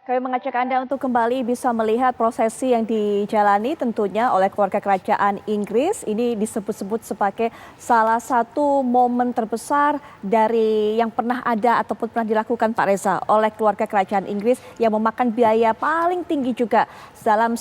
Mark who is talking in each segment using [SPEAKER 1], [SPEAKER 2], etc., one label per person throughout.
[SPEAKER 1] Kami mengajak Anda untuk kembali bisa melihat prosesi yang dijalani tentunya oleh keluarga kerajaan Inggris. Ini disebut-sebut sebagai salah satu momen terbesar dari yang pernah ada ataupun pernah dilakukan Pak Reza oleh keluarga kerajaan Inggris yang memakan biaya paling tinggi juga dalam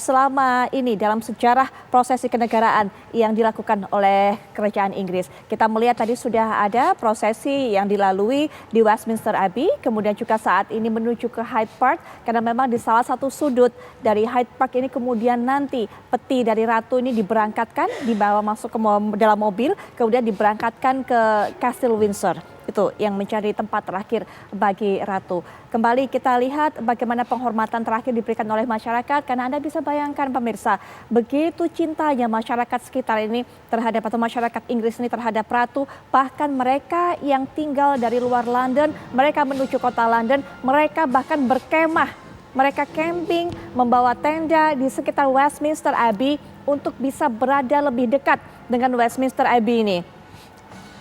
[SPEAKER 1] sejarah prosesi kenegaraan yang dilakukan oleh kerajaan Inggris. Kita melihat tadi sudah ada prosesi yang dilalui di Westminster Abbey, kemudian juga saat ini menuju ke Hyde Park. Karena memang di salah satu sudut dari Hyde Park ini kemudian nanti peti dari ratu ini diberangkatkan, dibawa masuk ke dalam mobil, kemudian diberangkatkan ke Kastil Windsor. Itu yang menjadi tempat terakhir bagi ratu. Kembali kita lihat bagaimana penghormatan terakhir diberikan oleh masyarakat, karena Anda bisa bayangkan pemirsa, begitu cintanya masyarakat sekitar ini terhadap atau masyarakat Inggris ini terhadap ratu, bahkan mereka yang tinggal dari luar London, mereka menuju kota London, mereka bahkan berkemah. Mereka camping, membawa tenda di sekitar Westminster Abbey untuk bisa berada lebih dekat dengan Westminster Abbey ini.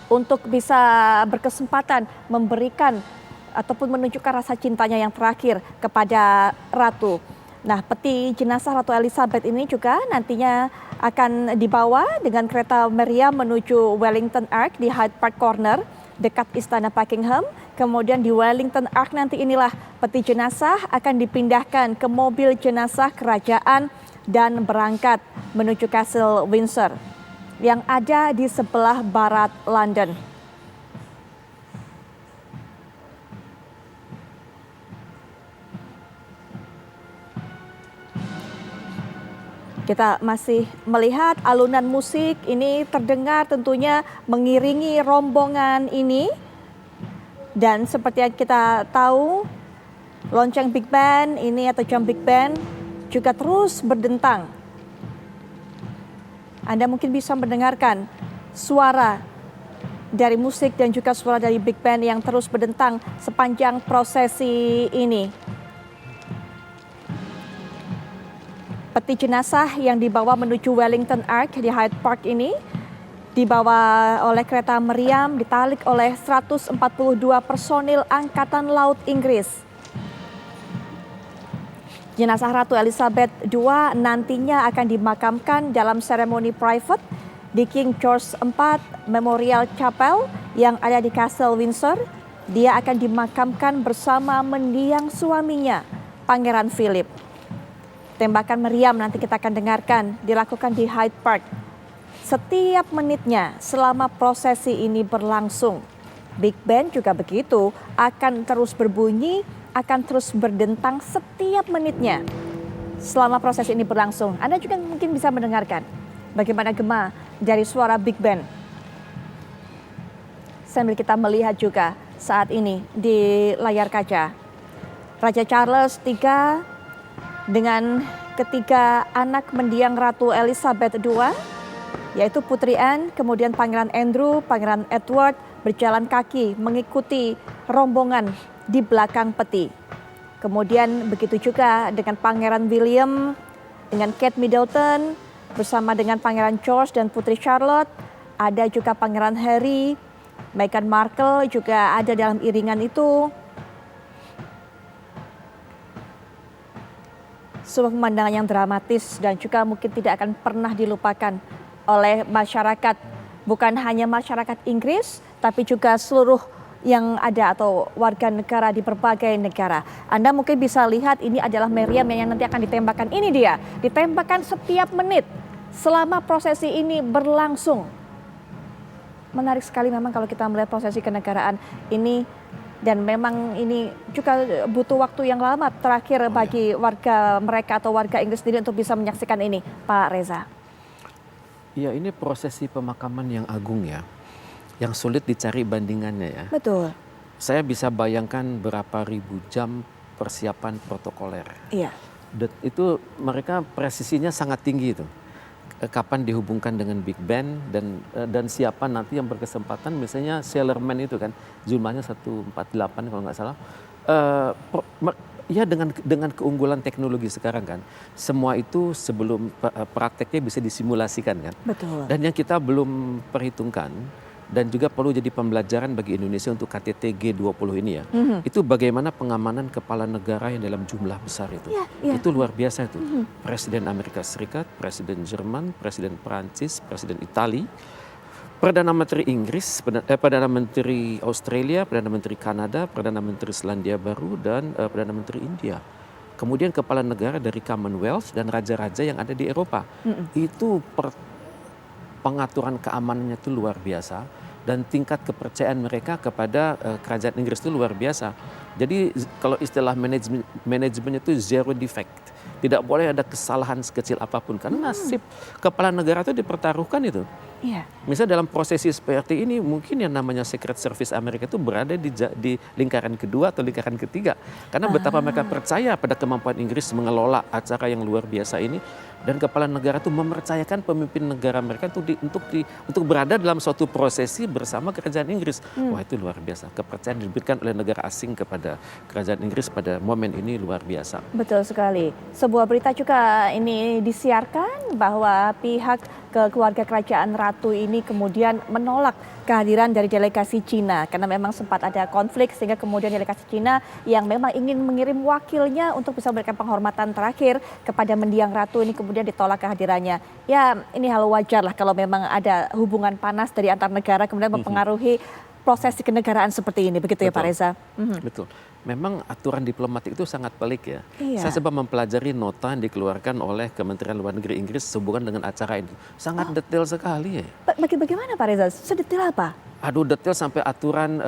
[SPEAKER 1] Untuk bisa berkesempatan memberikan ataupun menunjukkan rasa cintanya yang terakhir kepada ratu. Nah, peti jenazah Ratu Elizabeth ini juga nantinya akan dibawa dengan kereta meriam menuju Wellington Arch di Hyde Park Corner dekat Istana Buckingham. Kemudian di Wellington Arch nanti inilah peti jenazah akan dipindahkan ke mobil jenazah kerajaan dan berangkat menuju Kastil Windsor yang ada di sebelah barat London. Kita masih melihat alunan musik ini terdengar tentunya mengiringi rombongan ini. Dan seperti yang kita tahu, lonceng Big Band ini atau jam Big Band juga terus berdentang. Anda mungkin bisa mendengarkan suara dari musik dan juga suara dari Big Band yang terus berdentang sepanjang prosesi ini. Peti jenazah yang dibawa menuju Wellington Arch di Hyde Park ini dibawa oleh kereta meriam, ditalik oleh 142 personil Angkatan Laut Inggris. Jenazah Ratu Elizabeth II nantinya akan dimakamkan dalam seremoni private di King George IV Memorial Chapel yang ada di Kastil Windsor. Dia akan dimakamkan bersama mendiang suaminya, Pangeran Philip. Tembakan meriam nanti kita akan dengarkan dilakukan di Hyde Park. Setiap menitnya selama prosesi ini berlangsung. Big Band juga begitu, akan terus berbunyi, akan terus berdentang setiap menitnya. Selama proses ini berlangsung, Anda juga mungkin bisa mendengarkan bagaimana gema dari suara Big Band. Sambil kita melihat juga saat ini di layar kaca, Raja Charles III dengan ketiga anak mendiang Ratu Elizabeth II, yaitu Putri Anne, kemudian Pangeran Andrew, Pangeran Edward berjalan kaki mengikuti rombongan di belakang peti. Kemudian begitu juga dengan Pangeran William, dengan Kate Middleton, bersama dengan Pangeran George dan Putri Charlotte. Ada juga Pangeran Harry, Meghan Markle juga ada dalam iringan itu. Sebuah pemandangan yang dramatis dan juga mungkin tidak akan pernah dilupakan oleh masyarakat, bukan hanya masyarakat Inggris, tapi juga seluruh yang ada atau warga negara di berbagai negara. Anda mungkin bisa lihat ini adalah meriam yang nanti akan ditembakkan. Ini dia, ditembakkan setiap menit selama prosesi ini berlangsung. Menarik sekali memang kalau kita melihat prosesi kenegaraan ini, dan memang ini juga butuh waktu yang lama terakhir bagi warga mereka atau warga Inggris sendiri untuk bisa menyaksikan ini, Pak Reza.
[SPEAKER 2] Ya, ini prosesi pemakaman yang agung ya, yang sulit dicari bandingannya ya.
[SPEAKER 1] Betul.
[SPEAKER 2] Saya bisa bayangkan berapa ribu jam persiapan protokoler.
[SPEAKER 1] Iya.
[SPEAKER 2] Dan itu mereka presisinya sangat tinggi itu. Kapan dihubungkan dengan Big Band dan siapa nanti yang berkesempatan, misalnya Sailorman itu kan jumlahnya 148 kalau nggak salah. Ya dengan keunggulan teknologi sekarang kan, semua itu sebelum prakteknya bisa disimulasikan kan.
[SPEAKER 1] Betul.
[SPEAKER 2] Dan yang kita belum perhitungkan, dan juga perlu jadi pembelajaran bagi Indonesia untuk KTT G20 ini ya. Itu bagaimana pengamanan kepala negara yang dalam jumlah besar itu. Itu luar biasa itu. Presiden Amerika Serikat, Presiden Jerman, Presiden Perancis, Presiden Itali, Perdana Menteri Inggris, Perdana Menteri Australia, Perdana Menteri Kanada, Perdana Menteri Selandia Baru, dan Perdana Menteri India. Kemudian kepala negara dari Commonwealth dan raja-raja yang ada di Eropa. Itu pengaturan keamanannya itu luar biasa dan tingkat kepercayaan mereka kepada kerajaan Inggris itu luar biasa. Jadi kalau istilah manajemennya itu zero defect. Tidak boleh ada kesalahan sekecil apapun karena nasib kepala negara itu dipertaruhkan itu. Misalnya dalam prosesi seperti ini mungkin yang namanya Secret Service Amerika itu berada di lingkaran kedua atau lingkaran ketiga. Karena betapa mereka percaya pada kemampuan Inggris mengelola acara yang luar biasa ini. Dan kepala negara itu mempercayakan pemimpin negara mereka untuk berada dalam suatu prosesi bersama kerajaan Inggris. Wah, itu luar biasa. Kepercayaan diberikan oleh negara asing kepada kerajaan Inggris pada momen ini luar biasa.
[SPEAKER 1] Betul sekali. Sebuah berita juga ini disiarkan bahwa pihak keluarga kerajaan Ratu ini kemudian menolak kehadiran dari delegasi Cina karena memang sempat ada konflik sehingga kemudian delegasi Cina yang memang ingin mengirim wakilnya untuk bisa memberikan penghormatan terakhir kepada mendiang Ratu ini kemudian ditolak kehadirannya. Ya, ini hal wajar lah kalau memang ada hubungan panas dari antar negara kemudian mempengaruhi prosesi kenegaraan seperti ini, begitu ya Pak Reza?
[SPEAKER 2] Betul. Memang aturan diplomatik itu sangat pelik ya. Saya coba mempelajari nota yang dikeluarkan oleh Kementerian Luar Negeri Inggris sehubungan dengan acara ini. Sangat detail sekali ya.
[SPEAKER 1] Bagaimana Pak Reza? Sedetail apa?
[SPEAKER 2] Aduh, detail sampai aturan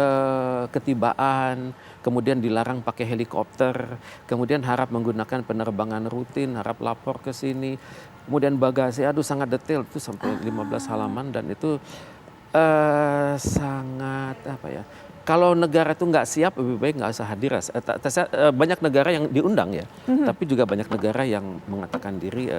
[SPEAKER 2] ketibaan, kemudian dilarang pakai helikopter, kemudian harap menggunakan penerbangan rutin, harap lapor ke sini, kemudian bagasi, aduh sangat detail itu sampai 15 halaman dan itu sangat apa ya? Kalau negara itu nggak siap, lebih baik nggak usah hadir. Banyak negara yang diundang ya, tapi juga banyak negara yang mengatakan diri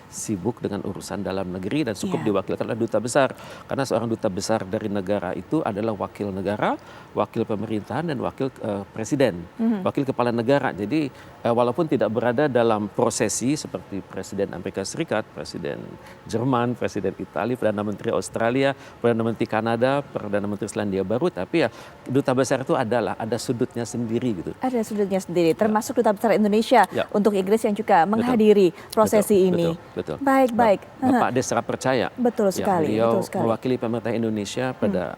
[SPEAKER 2] sibuk dengan urusan dalam negeri dan cukup diwakilkan oleh duta besar. Karena seorang duta besar dari negara itu adalah wakil negara, wakil pemerintahan dan wakil presiden, wakil kepala negara. Jadi walaupun tidak berada dalam prosesi seperti Presiden Amerika Serikat, Presiden Jerman, Presiden Italia, Perdana Menteri Australia, Perdana Menteri Kanada, Perdana Menteri Selandia Baru, tapi ya duta besar itu ada sudutnya sendiri gitu.
[SPEAKER 1] Ada sudutnya sendiri, termasuk duta besar Indonesia untuk Inggris yang juga menghadiri prosesi ini.
[SPEAKER 2] Betul.
[SPEAKER 1] Baik.
[SPEAKER 2] Bapak Desra Percaya.
[SPEAKER 1] Betul sekali.
[SPEAKER 2] Beliau mewakili pemerintah Indonesia pada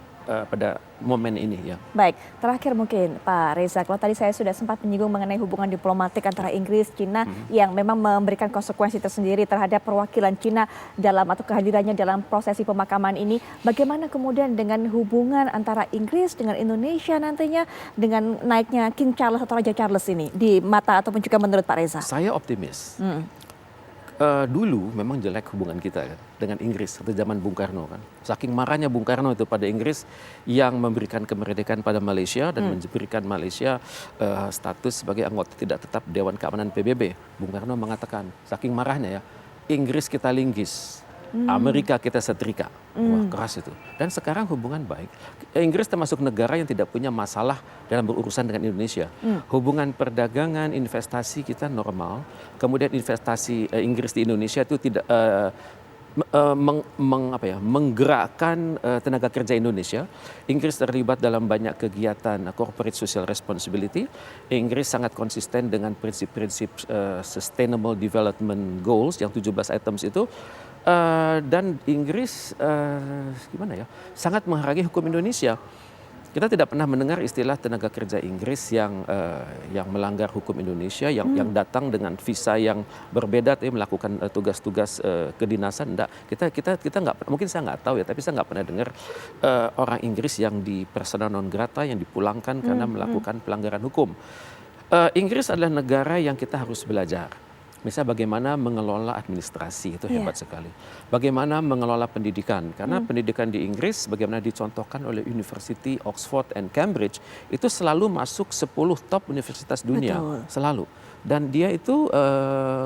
[SPEAKER 2] momen ini ya.
[SPEAKER 1] Baik, terakhir mungkin Pak Reza, kalau tadi saya sudah sempat menyinggung mengenai hubungan diplomatik antara Inggris, Cina yang memang memberikan konsekuensi tersendiri terhadap perwakilan Cina dalam atau kehadirannya dalam prosesi pemakaman ini. Bagaimana kemudian dengan hubungan antara Inggris dengan Indonesia nantinya dengan naiknya King Charles atau Raja Charles ini di mata ataupun juga menurut Pak Reza?
[SPEAKER 2] Saya optimis. Dulu memang jelek hubungan kita kan dengan Inggris waktu zaman Bung Karno kan. Saking marahnya Bung Karno itu pada Inggris yang memberikan kemerdekaan pada Malaysia dan memberikan Malaysia status sebagai anggota tidak tetap Dewan Keamanan PBB. Bung Karno mengatakan saking marahnya ya, Inggris kita linggis, Amerika kita setrika. Wah, keras itu. Dan sekarang hubungan baik. Inggris termasuk negara yang tidak punya masalah dalam berurusan dengan Indonesia. Hubungan perdagangan, investasi kita normal. Kemudian investasi Inggris di Indonesia itu tidak menggerakkan tenaga kerja Indonesia. Inggris terlibat dalam banyak kegiatan corporate social responsibility. Inggris sangat konsisten dengan prinsip-prinsip sustainable development goals yang 17 items itu. Dan Inggris sangat menghargai hukum Indonesia. Kita tidak pernah mendengar istilah tenaga kerja Inggris yang melanggar hukum Indonesia, yang datang dengan visa yang berbeda, tapi melakukan tugas-tugas kedinasan. Enggak, kita nggak, mungkin saya nggak tahu ya, tapi saya nggak pernah dengar orang Inggris yang di persona non grata yang dipulangkan karena melakukan pelanggaran hukum. Inggris adalah negara yang kita harus belajar. Misalnya bagaimana mengelola administrasi, itu hebat sekali. Bagaimana mengelola pendidikan, karena pendidikan di Inggris bagaimana dicontohkan oleh University Oxford and Cambridge, itu selalu masuk 10 top universitas dunia. Selalu. Dan dia itu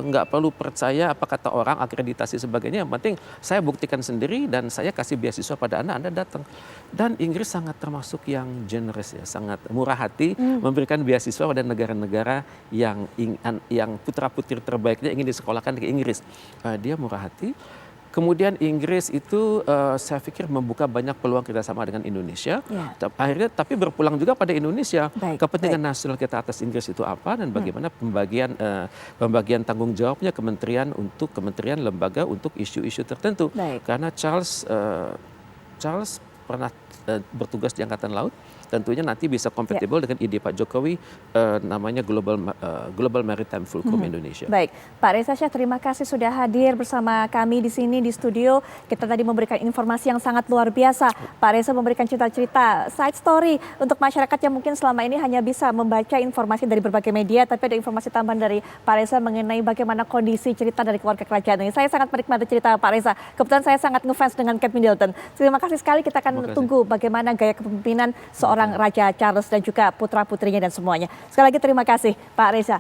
[SPEAKER 2] nggak perlu percaya apa kata orang, akreditasi sebagainya. Yang penting saya buktikan sendiri dan saya kasih beasiswa pada Anda datang. Dan Inggris sangat termasuk yang generous ya, sangat murah hati memberikan beasiswa pada negara-negara yang putra-putri terbaiknya ingin disekolahkan ke Inggris. Dia murah hati. Kemudian Inggris itu saya pikir membuka banyak peluang kerjasama dengan Indonesia.
[SPEAKER 1] Ya.
[SPEAKER 2] Akhirnya tapi berpulang juga pada Indonesia.
[SPEAKER 1] Baik,
[SPEAKER 2] Kepentingan nasional kita atas Inggris itu apa dan bagaimana pembagian tanggung jawabnya kementerian lembaga untuk isu-isu tertentu.
[SPEAKER 1] Baik.
[SPEAKER 2] Karena Charles pernah bertugas di Angkatan Laut, tentunya nanti bisa kompatibel dengan ide Pak Jokowi, namanya Global Maritime Fulcrum Indonesia.
[SPEAKER 1] Baik, Pak Reza Shah, terima kasih sudah hadir bersama kami di sini di studio. Kita tadi memberikan informasi yang sangat luar biasa. Pak Reza memberikan cerita-cerita side story untuk masyarakat yang mungkin selama ini hanya bisa membaca informasi dari berbagai media, tapi ada informasi tambahan dari Pak Reza mengenai bagaimana kondisi cerita dari keluarga kerajaan ini. Saya sangat menikmati cerita Pak Reza. Kebetulan saya sangat ngefans dengan Kate Middleton. Terima kasih sekali, kita akan tunggu bagaimana gaya kepemimpinan seorang Raja Charles dan juga putra-putrinya dan semuanya. Sekali lagi terima kasih Pak Reza.